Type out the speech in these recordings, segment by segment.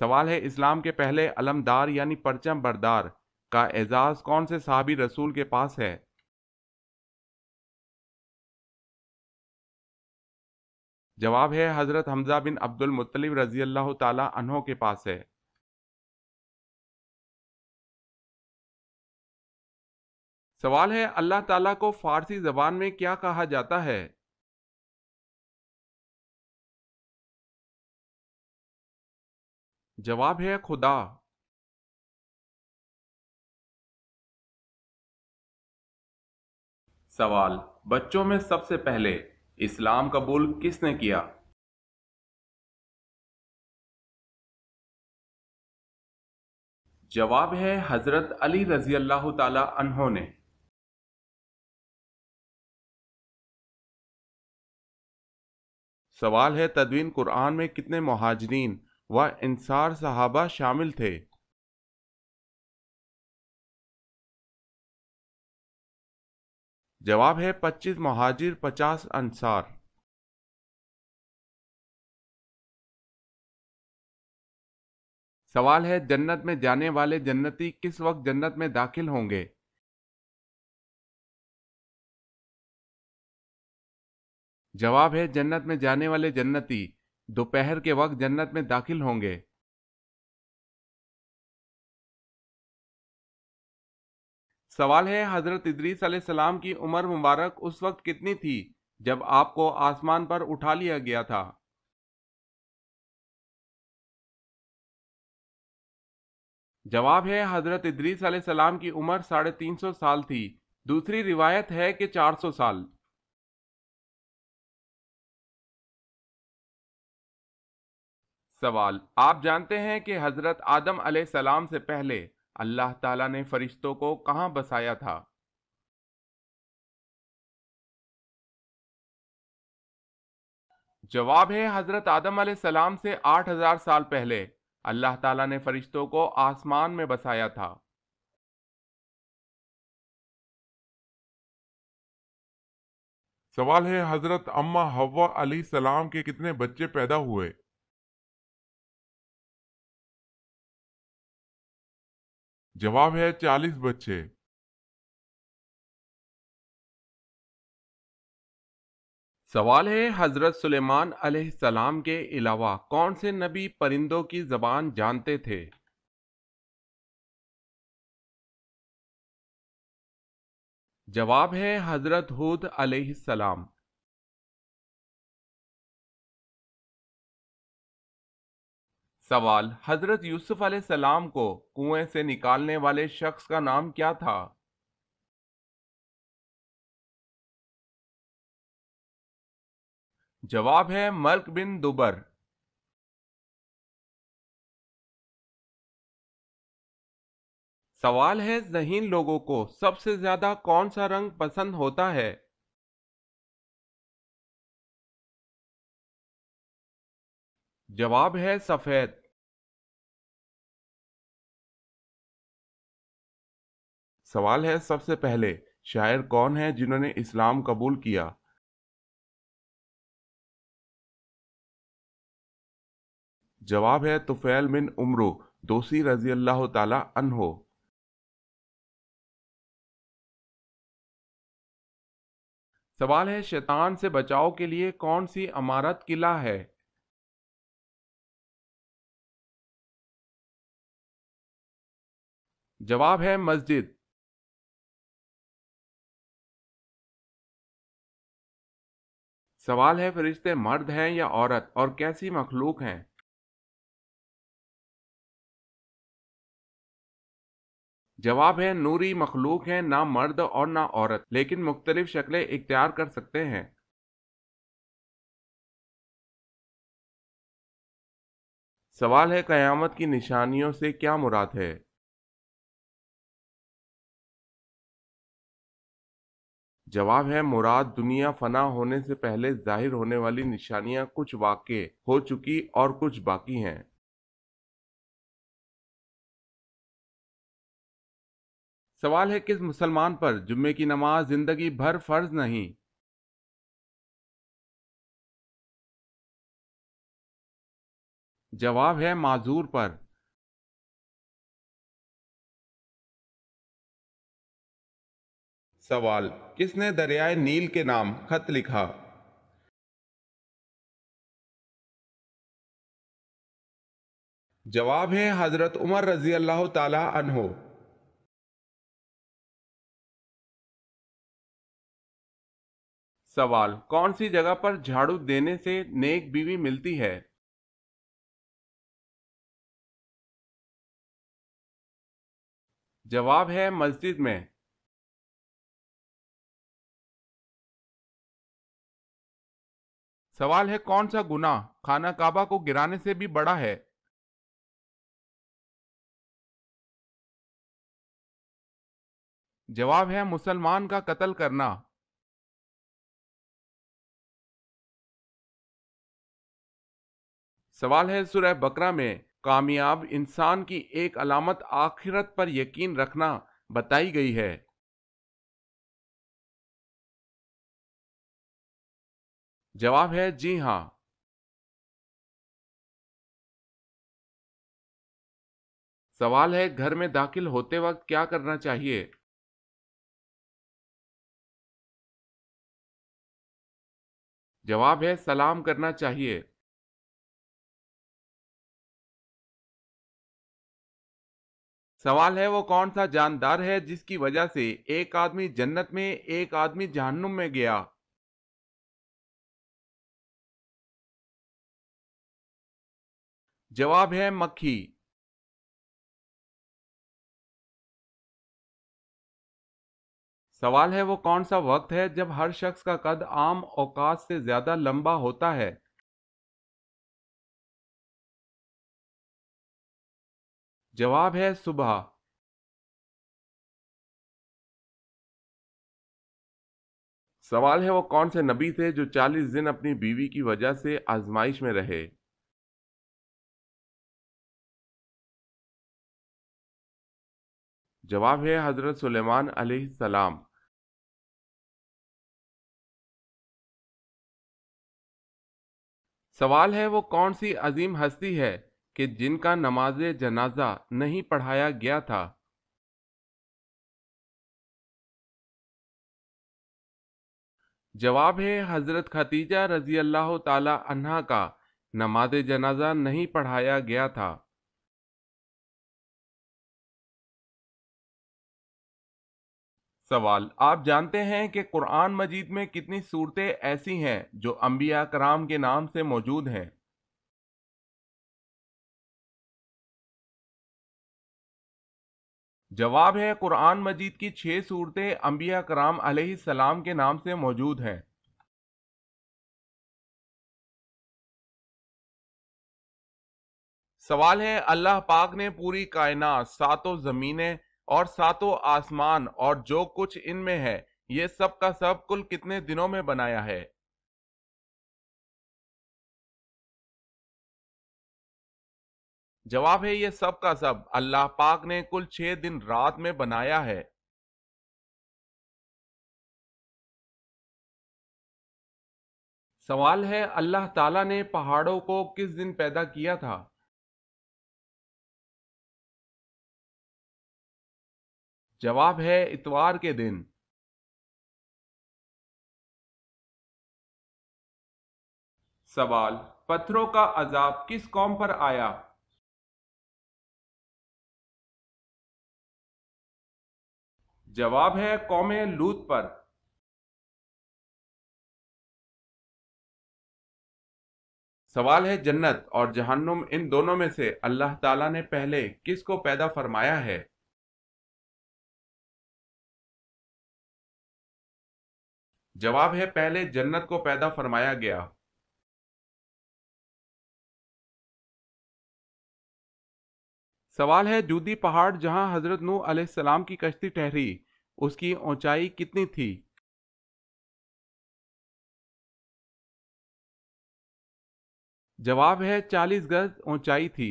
سوال ہے، اسلام کے پہلے علمدار یعنی پرچم بردار کا اعزاز کون سے صحابی رسول کے پاس ہے؟ جواب ہے حضرت حمزہ بن عبد المطلب رضی اللہ تعالی عنہ کے پاس ہے۔ سوال ہے، اللہ تعالیٰ کو فارسی زبان میں کیا کہا جاتا ہے؟ جواب ہے خدا۔ سوال، بچوں میں سب سے پہلے اسلام قبول کس نے کیا؟ جواب ہے حضرت علی رضی اللہ تعالی عنہ نے۔ سوال ہے، تدوین قرآن میں کتنے مہاجرین و انصار صحابہ شامل تھے؟ جواب ہے 25 مہاجر 50 انصار۔ سوال ہے، جنت میں جانے والے جنتی کس وقت جنت میں داخل ہوں گے؟ جواب ہے جنت میں جانے والے جنتی دوپہر کے وقت جنت میں داخل ہوں گے۔ سوال ہے، حضرت ادریس علیہ السلام کی عمر مبارک اس وقت کتنی تھی جب آپ کو آسمان پر اٹھا لیا گیا تھا؟ جواب ہے حضرت ادریس علیہ السلام کی عمر 350 سال تھی، دوسری روایت ہے کہ 400 سال۔ سوال، آپ جانتے ہیں کہ حضرت آدم علیہ السلام سے پہلے اللہ تعالیٰ نے فرشتوں کو کہاں بسایا تھا؟ جواب ہے حضرت آدم علیہ السلام سے 8000 سال پہلے اللہ تعالیٰ نے فرشتوں کو آسمان میں بسایا تھا۔ سوال ہے، حضرت اماں حوا علیہ السلام کے کتنے بچے پیدا ہوئے؟ جواب ہے 40 بچے۔ سوال ہے، حضرت سلیمان علیہ السلام کے علاوہ کون سے نبی پرندوں کی زبان جانتے تھے؟ جواب ہے حضرت ہود علیہ السلام۔ سوال، حضرت یوسف علیہ السلام کو کنویں سے نکالنے والے شخص کا نام کیا تھا؟ جواب ہے ملک بن دبر۔ سوال ہے، ذہین لوگوں کو سب سے زیادہ کون سا رنگ پسند ہوتا ہے؟ جواب ہے سفید۔ سوال ہے، سب سے پہلے شاعر کون ہیں جنہوں نے اسلام قبول کیا؟ جواب ہے طفیل بن عمرو دوسی رضی اللہ تعالی عنہ۔ سوال ہے، شیطان سے بچاؤ کے لیے کون سی عمارت قلعہ ہے؟ جواب ہے مسجد۔ سوال ہے، فرشتے مرد ہیں یا عورت اور کیسی مخلوق ہیں؟ جواب ہے نوری مخلوق ہیں، نہ مرد اور نہ عورت، لیکن مختلف شکلیں اختیار کر سکتے ہیں۔ سوال ہے، قیامت کی نشانیوں سے کیا مراد ہے؟ جواب ہے مراد دنیا فنا ہونے سے پہلے ظاہر ہونے والی نشانیاں کچھ واقع ہو چکی اور کچھ باقی ہیں۔ سوال ہے، کس مسلمان پر جمعے کی نماز زندگی بھر فرض نہیں؟ جواب ہے معذور پر۔ سوال، کس نے دریائے نیل کے نام خط لکھا؟ جواب ہے حضرت عمر رضی اللہ تعالی عنہ۔ سوال، کون سی جگہ پر جھاڑو دینے سے نیک بیوی ملتی ہے؟ جواب ہے مسجد میں۔ سوال ہے، کون سا گناہ خانہ کعبہ کو گرانے سے بھی بڑا ہے؟ جواب ہے مسلمان کا قتل کرنا۔ سوال ہے، سورہ بقرہ میں کامیاب انسان کی ایک علامت آخرت پر یقین رکھنا بتائی گئی ہے۔ جواب ہے جی ہاں۔ سوال ہے، گھر میں داخل ہوتے وقت کیا کرنا چاہیے؟ جواب ہے سلام کرنا چاہیے۔ سوال ہے، وہ کون سا جاندار ہے جس کی وجہ سے ایک آدمی جنت میں ایک آدمی جہنم میں گیا؟ جواب ہے مکھی۔ سوال ہے، وہ کون سا وقت ہے جب ہر شخص کا قد عام اوقات سے زیادہ لمبا ہوتا ہے؟ جواب ہے صبح۔ سوال ہے، وہ کون سے نبی تھے جو 40 دن اپنی بیوی کی وجہ سے آزمائش میں رہے؟ جواب ہے حضرت سلیمان علیہ السلام۔ سوال ہے، وہ کون سی عظیم ہستی ہے کہ جن کا نماز جنازہ نہیں پڑھایا گیا تھا؟ جواب ہے حضرت خدیجہ رضی اللہ تعالی عنہا کا نماز جنازہ نہیں پڑھایا گیا تھا۔ سوال، آپ جانتے ہیں کہ قرآن مجید میں کتنی صورتیں ایسی ہیں جو انبیاء کرام کے نام سے موجود ہیں؟ جواب ہے قرآن مجید کی 6 صورتیں انبیاء کرام علیہ السلام کے نام سے موجود ہیں۔ سوال ہے، اللہ پاک نے پوری کائنات، ساتوں زمینیں اور ساتوں آسمان اور جو کچھ ان میں ہے، یہ سب کا سب کل کتنے دنوں میں بنایا ہے؟ جواب ہے یہ سب کا سب اللہ پاک نے کل 6 دن رات میں بنایا ہے۔ سوال ہے، اللہ تعالیٰ نے پہاڑوں کو کس دن پیدا کیا تھا؟ جواب ہے اتوار کے دن۔ سوال، پتھروں کا عذاب کس قوم پر آیا؟ جواب ہے قوم لوط پر۔ سوال ہے، جنت اور جہنم ان دونوں میں سے اللہ تعالیٰ نے پہلے کس کو پیدا فرمایا ہے؟ جواب ہے پہلے جنت کو پیدا فرمایا گیا۔ سوال ہے، جودی پہاڑ جہاں حضرت نوح علیہ السلام کی کشتی ٹھہری، اس کی اونچائی کتنی تھی؟ جواب ہے 40 گز اونچائی تھی۔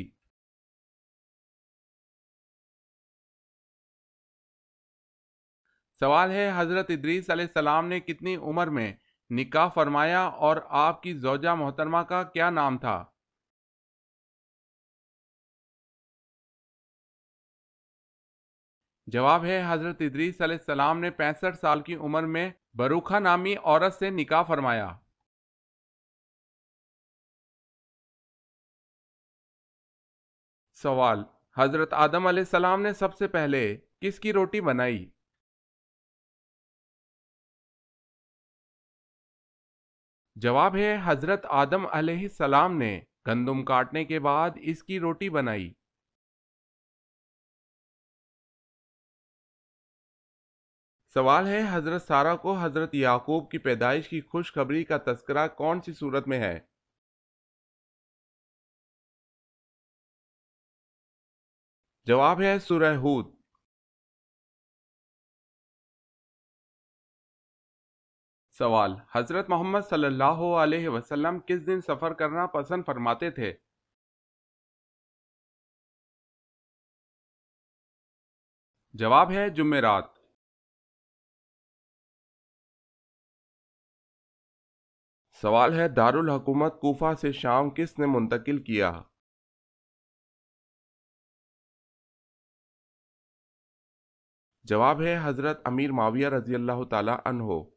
سوال ہے، حضرت ادریس علیہ السلام نے کتنی عمر میں نکاح فرمایا اور آپ کی زوجہ محترمہ کا کیا نام تھا؟ جواب ہے حضرت ادریس علیہ السلام نے 65 سال کی عمر میں بروکھا نامی عورت سے نکاح فرمایا۔ سوال، حضرت آدم علیہ السلام نے سب سے پہلے کس کی روٹی بنائی؟ جواب ہے حضرت آدم علیہ السلام نے گندم کاٹنے کے بعد اس کی روٹی بنائی۔ سوال ہے حضرت سارہ کو حضرت یعقوب کی پیدائش کی خوشخبری کا تذکرہ کون سی صورت میں ہے؟ جواب ہے سورہ ہود۔ سوال، حضرت محمد صلی اللہ علیہ وسلم کس دن سفر کرنا پسند فرماتے تھے؟ جواب ہے جمعرات۔ سوال ہے دارالحکومت کوفہ سے شام کس نے منتقل کیا؟ جواب ہے حضرت امیر معاویہ رضی اللہ تعالی عنہ۔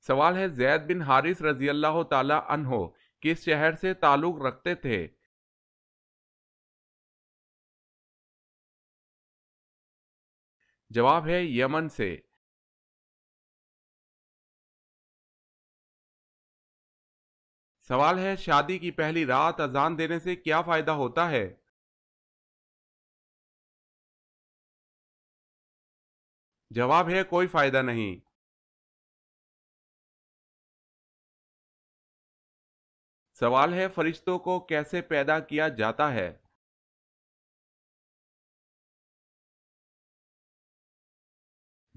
سوال ہے زید بن حارث رضی اللہ تعالی عنہ کس شہر سے تعلق رکھتے تھے؟ جواب ہے یمن سے۔ سوال ہے شادی کی پہلی رات اذان دینے سے کیا فائدہ ہوتا ہے؟ جواب ہے کوئی فائدہ نہیں۔ سوال ہے فرشتوں کو کیسے پیدا کیا جاتا ہے؟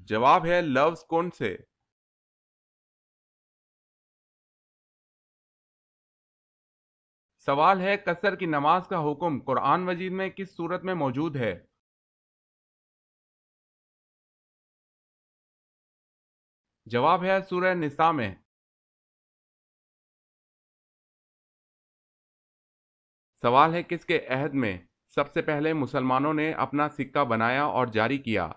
جواب ہے لفظ کن سے۔ سوال ہے قصر کی نماز کا حکم قرآن مجید میں کس صورت میں موجود ہے؟ جواب ہے سورہ نساء میں۔ سوال ہے کس کے عہد میں سب سے پہلے مسلمانوں نے اپنا سکہ بنایا اور جاری کیا؟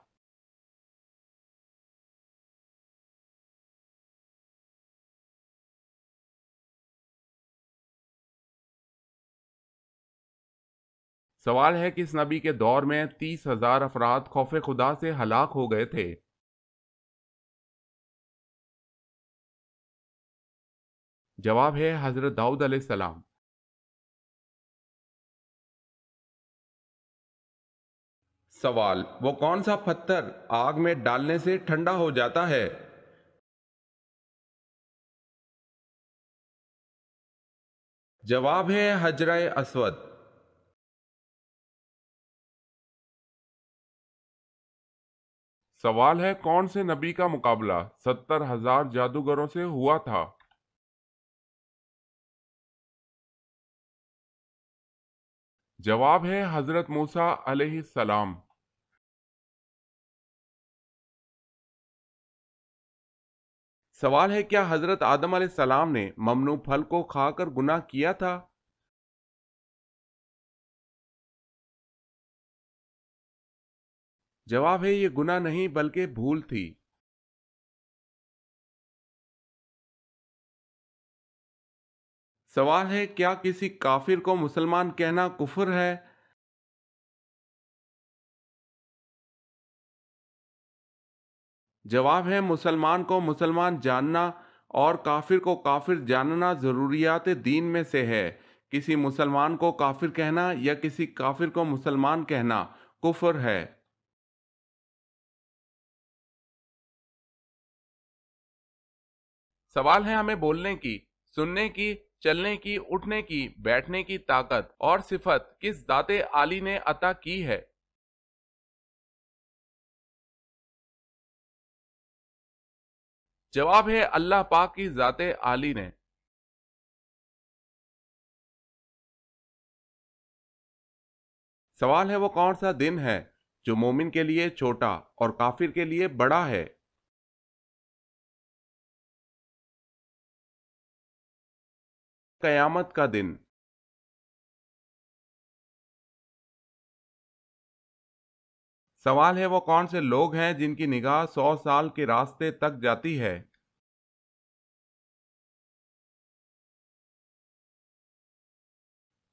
سوال ہے کس نبی کے دور میں 30,000 افراد خوف خدا سے ہلاک ہو گئے تھے؟ جواب ہے حضرت داؤد علیہ السلام۔ سوال، وہ کون سا پتھر آگ میں ڈالنے سے ٹھنڈا ہو جاتا ہے؟ جواب ہے حجرہ اسود۔ سوال ہے کون سے نبی کا مقابلہ 70,000 جادوگروں سے ہوا تھا؟ جواب ہے حضرت موسیٰ علیہ السلام۔ سوال ہے کیا حضرت آدم علیہ السلام نے ممنوع پھل کو کھا کر گناہ کیا تھا؟ جواب ہے یہ گناہ نہیں بلکہ بھول تھی۔ سوال ہے کیا کسی کافر کو مسلمان کہنا کفر ہے؟ جواب ہے مسلمان کو مسلمان جاننا اور کافر کو کافر جاننا ضروریات دین میں سے ہے۔ کسی مسلمان کو کافر کہنا یا کسی کافر کو مسلمان کہنا کفر ہے۔ سوال ہے ہمیں بولنے کی، سننے کی، چلنے کی، اٹھنے کی، بیٹھنے کی طاقت اور صفت کس ذات عالی نے عطا کی ہے؟ جواب ہے اللہ پاک کی ذات عالی نے۔ سوال ہے وہ کون سا دن ہے جو مومن کے لیے چھوٹا اور کافر کے لیے بڑا ہے؟ قیامت کا دن۔ سوال ہے وہ کون سے لوگ ہیں جن کی نگاہ 100 سال کے راستے تک جاتی ہے؟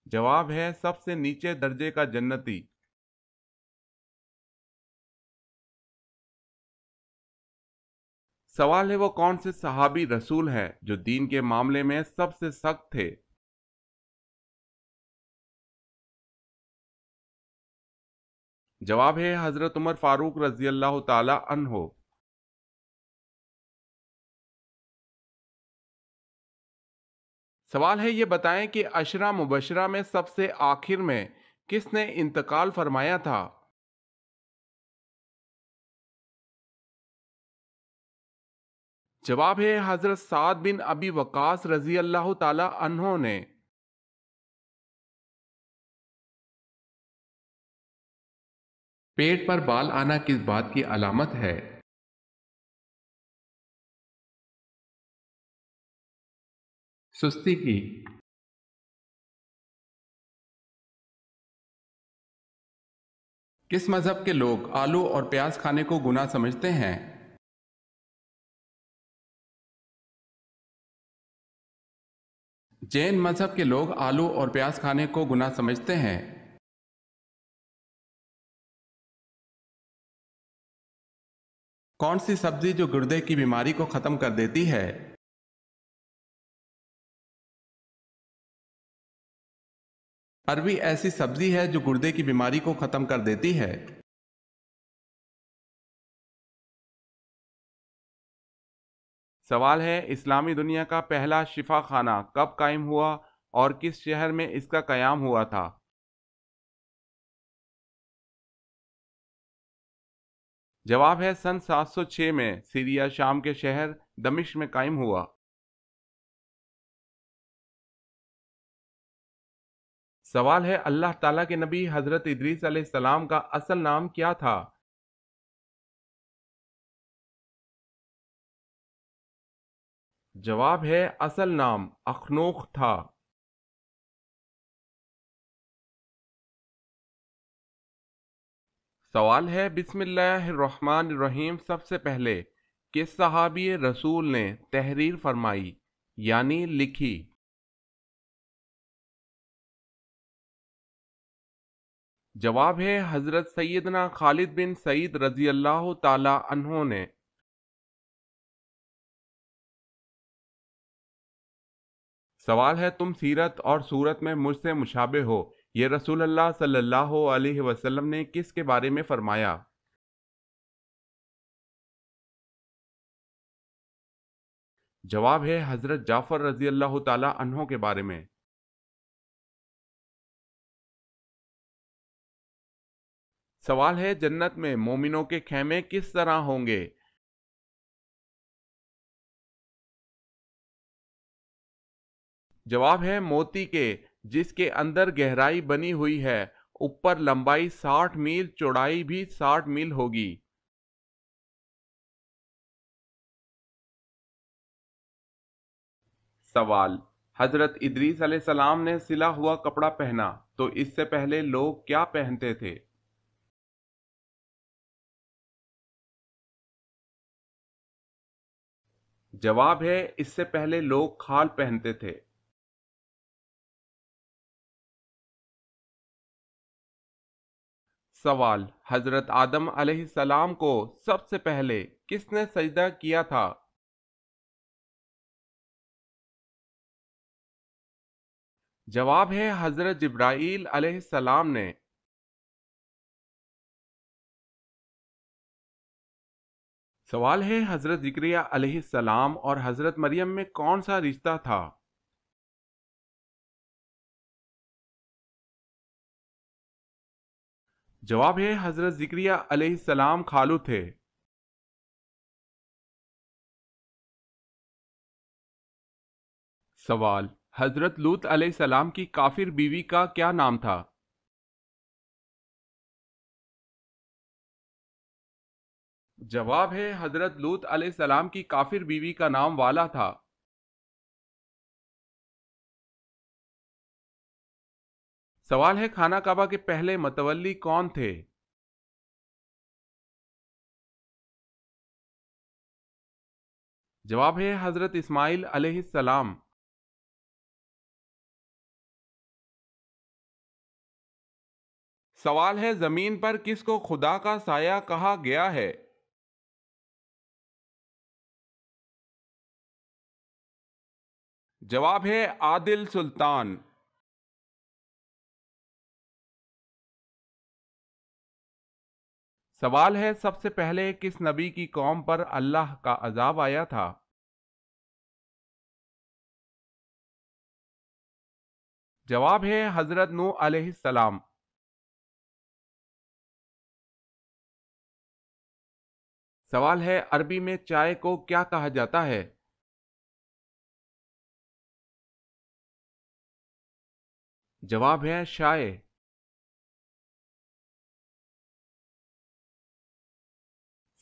جواب ہے سب سے نیچے درجے کا جنتی۔ سوال ہے وہ کون سے صحابی رسول ہیں جو دین کے معاملے میں سب سے سخت تھے؟ جواب ہے حضرت عمر فاروق رضی اللہ تعالی عنہ۔ سوال ہے یہ بتائیں کہ عشرہ مبشرہ میں سب سے آخر میں کس نے انتقال فرمایا تھا؟ جواب ہے حضرت سعد بن ابی وقاص رضی اللہ تعالی عنہ نے۔ پیٹ پر بال آنا کس بات کی علامت ہے؟ سستی کی۔ کس مذہب کے لوگ آلو اور پیاز کھانے کو گناہ سمجھتے ہیں؟ جین مذہب کے لوگ آلو اور پیاز کھانے کو گناہ سمجھتے ہیں۔ کون سی سبزی جو گردے کی بیماری کو ختم کر دیتی ہے؟ اروی ایسی سبزی ہے جو گردے کی بیماری کو ختم کر دیتی ہے۔ سوال ہے اسلامی دنیا کا پہلا شفا خانہ کب قائم ہوا اور کس شہر میں اس کا قیام ہوا تھا؟ جواب ہے سن 706 میں سیریا شام کے شہر دمشق میں قائم ہوا۔ سوال ہے اللہ تعالیٰ کے نبی حضرت ادریس علیہ السلام کا اصل نام کیا تھا؟ جواب ہے اصل نام اخنوخ تھا۔ سوال ہے بسم اللہ الرحمن الرحیم سب سے پہلے کس صحابی رسول نے تحریر فرمائی یعنی لکھی؟ جواب ہے حضرت سیدنا خالد بن سعید رضی اللہ تعالی عنہ نے۔ سوال ہے تم سیرت اور صورت میں مجھ سے مشابہ ہو یہ رسول اللہ صلی اللہ علیہ وسلم نے کس کے بارے میں فرمایا؟ جواب ہے حضرت جعفر رضی اللہ تعالی عنہ کے بارے میں۔ سوال ہے جنت میں مومنوں کے خیمے کس طرح ہوں گے؟ جواب ہے موتی کے جس کے اندر گہرائی بنی ہوئی ہے، اوپر لمبائی 60 میل چوڑائی بھی 60 میل ہوگی۔ سوال حضرت ادریس علیہ السلام نے سلا ہوا کپڑا پہنا تو اس سے پہلے لوگ کیا پہنتے تھے؟ جواب ہے اس سے پہلے لوگ کھال پہنتے تھے۔ سوال حضرت آدم علیہ السلام کو سب سے پہلے کس نے سجدہ کیا تھا؟ جواب ہے حضرت جبرائیل علیہ السلام نے۔ سوال ہے حضرت زکریا علیہ السلام اور حضرت مریم میں کون سا رشتہ تھا؟ جواب ہے حضرت زکریا علیہ السلام خالو تھے۔ سوال حضرت لوط علیہ السلام کی کافر بیوی کا کیا نام تھا؟ جواب ہے حضرت لوط علیہ السلام کی کافر بیوی کا نام والا تھا۔ سوال ہے خانہ کعبہ کے پہلے متولی کون تھے؟ جواب ہے حضرت اسماعیل علیہ السلام۔ سوال ہے زمین پر کس کو خدا کا سایہ کہا گیا ہے؟ جواب ہے عادل سلطان۔ سوال ہے سب سے پہلے کس نبی کی قوم پر اللہ کا عذاب آیا تھا؟ جواب ہے حضرت نوح علیہ السلام۔ سوال ہے عربی میں چائے کو کیا کہا جاتا ہے؟ جواب ہے شائے۔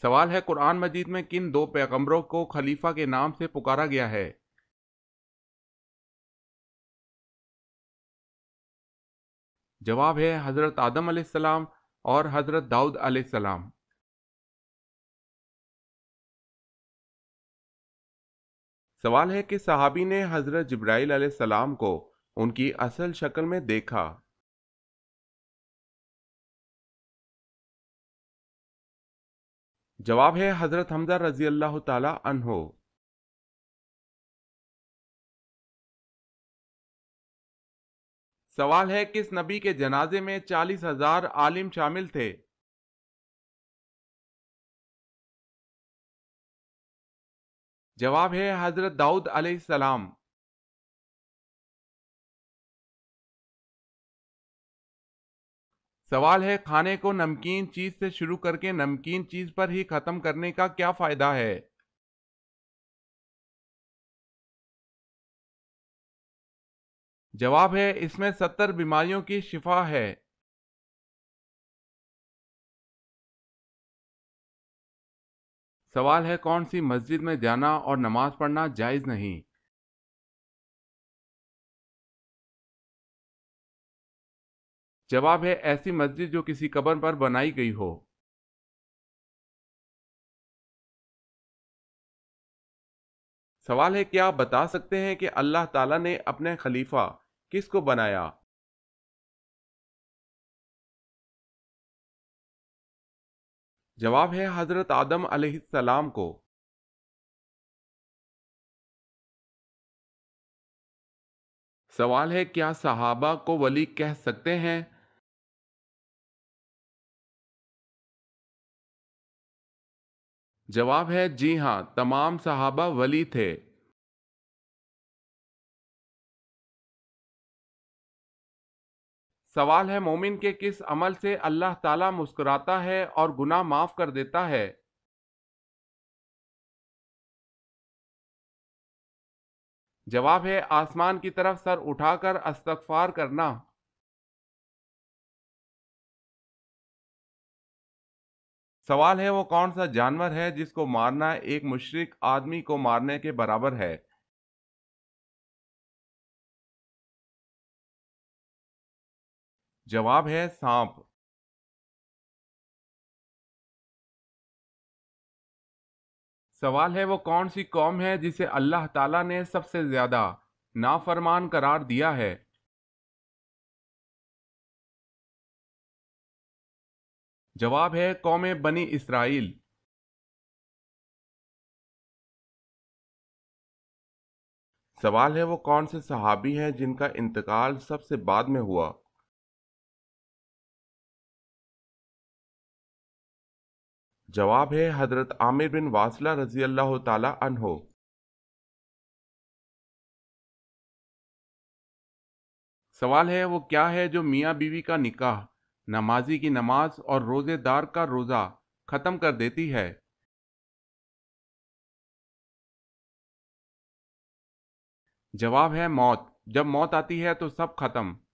سوال ہے قرآن مجید میں کن دو پیغمبروں کو خلیفہ کے نام سے پکارا گیا ہے؟ جواب ہے حضرت آدم علیہ السلام اور حضرت داؤد علیہ السلام۔ سوال ہے کہ صحابی نے حضرت جبرائیل علیہ السلام کو ان کی اصل شکل میں دیکھا؟ جواب ہے حضرت حمزہ رضی اللہ تعالی عنہ۔ سوال ہے کس نبی کے جنازے میں 40,000 عالم شامل تھے؟ جواب ہے حضرت داؤد علیہ السلام۔ سوال ہے کھانے کو نمکین چیز سے شروع کر کے نمکین چیز پر ہی ختم کرنے کا کیا فائدہ ہے؟ جواب ہے اس میں 70 بیماریوں کی شفا ہے۔ سوال ہے کون سی مسجد میں جانا اور نماز پڑھنا جائز نہیں؟ جواب ہے ایسی مسجد جو کسی قبر پر بنائی گئی ہو۔ سوال ہے کیا آپ بتا سکتے ہیں کہ اللہ تعالیٰ نے اپنے خلیفہ کس کو بنایا؟ جواب ہے حضرت آدم علیہ السلام کو۔ سوال ہے کیا صحابہ کو ولی کہہ سکتے ہیں؟ جواب ہے جی ہاں، تمام صحابہ ولی تھے۔ سوال ہے مومن کے کس عمل سے اللہ تعالیٰ مسکراتا ہے اور گناہ معاف کر دیتا ہے؟ جواب ہے آسمان کی طرف سر اٹھا کر استغفار کرنا۔ سوال ہے وہ کون سا جانور ہے جس کو مارنا ایک مشرک آدمی کو مارنے کے برابر ہے؟ جواب ہے سانپ۔ سوال ہے وہ کون سی قوم ہے جسے اللہ تعالیٰ نے سب سے زیادہ نافرمان قرار دیا ہے؟ جواب ہے قوم بنی اسرائیل۔ سوال ہے وہ کون سے صحابی ہیں جن کا انتقال سب سے بعد میں ہوا؟ جواب ہے حضرت عامر بن واصلہ رضی اللہ تعالی عنہ۔ سوال ہے وہ کیا ہے جو میاں بیوی کا نکاح، نمازی کی نماز اور روزے دار کا روزہ ختم کر دیتی ہے؟ جواب ہے موت۔ جب موت آتی ہے تو سب ختم۔